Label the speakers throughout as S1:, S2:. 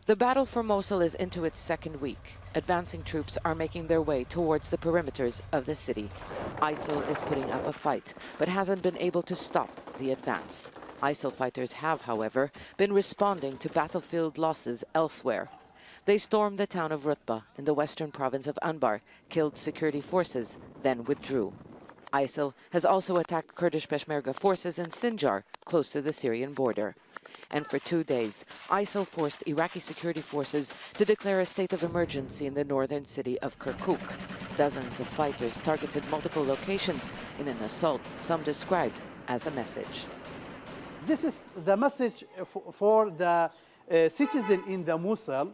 S1: The battle for Mosul is into its second week. Advancing troops are making their way towards the perimeters of the city. ISIL is putting up a fight, but hasn't been able to stop the advance. ISIL fighters have, however, been responding to battlefield losses elsewhere. They stormed the town of Rutba in the western province of Anbar, killed security forces, then withdrew. ISIL has also attacked Kurdish Peshmerga forces in Sinjar, close to the Syrian border. And for 2 days, ISIL forced Iraqi security forces to declare a state of emergency in the northern city of Kirkuk. Dozens of fighters targeted multiple locations in an assault some described as a message.
S2: This is the message for the citizen in the Mosul.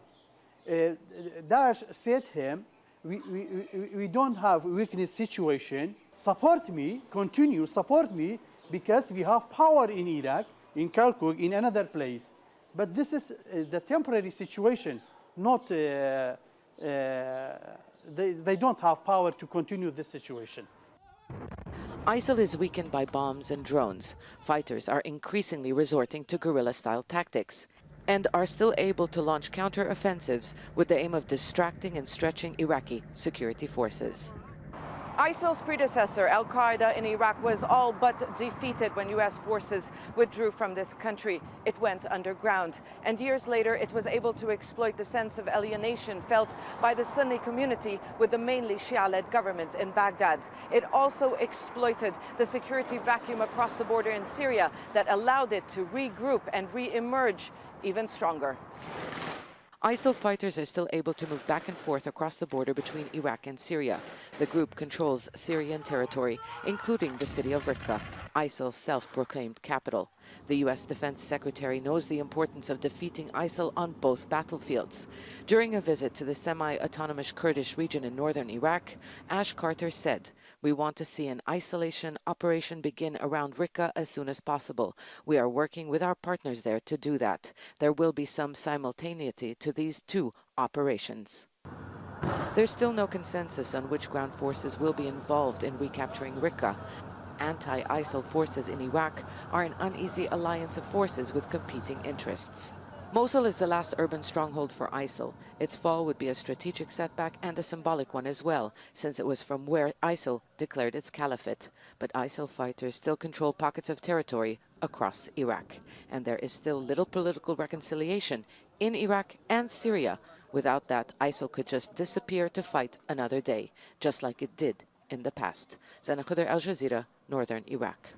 S2: Daesh said to him, we don't have weakness situation. Support me, continue, support me, because we have power in Iraq, in Kirkuk, in another place. But this is the temporary situation, not, they don't have power to continue this situation.
S1: ISIL is weakened by bombs and drones. Fighters are increasingly resorting to guerrilla-style tactics and are still able to launch counter-offensives with the aim of distracting and stretching Iraqi security forces. ISIL's predecessor, Al-Qaeda in Iraq, was all but defeated when U.S. forces withdrew from this country. It went underground, and years later it was able to exploit the sense of alienation felt by the Sunni community with the mainly Shia-led government in Baghdad. It also exploited the security vacuum across the border in Syria that allowed it to regroup and re-emerge even stronger. ISIL fighters are still able to move back and forth across the border between Iraq and Syria. The group controls Syrian territory, including the city of Raqqa, ISIL's self-proclaimed capital. The U.S. Defense Secretary knows the importance of defeating ISIL on both battlefields. During a visit to the semi-autonomous Kurdish region in northern Iraq, Ash Carter said, "We want to see an isolation operation begin around Raqqa as soon as possible. We are working with our partners there to do that. There will be some simultaneity to these two operations." There's still no consensus on which ground forces will be involved in recapturing Raqqa. Anti-ISIL forces in Iraq are an uneasy alliance of forces with competing interests. Mosul is the last urban stronghold for ISIL. Its fall would be a strategic setback and a symbolic one as well, since it was from where ISIL declared its caliphate. But ISIL fighters still control pockets of territory across Iraq, and there is still little political reconciliation in Iraq and Syria. Without that, ISIL could just disappear to fight another day, just like it did in the past. Sana Khuder, Al Jazeera, Northern Iraq.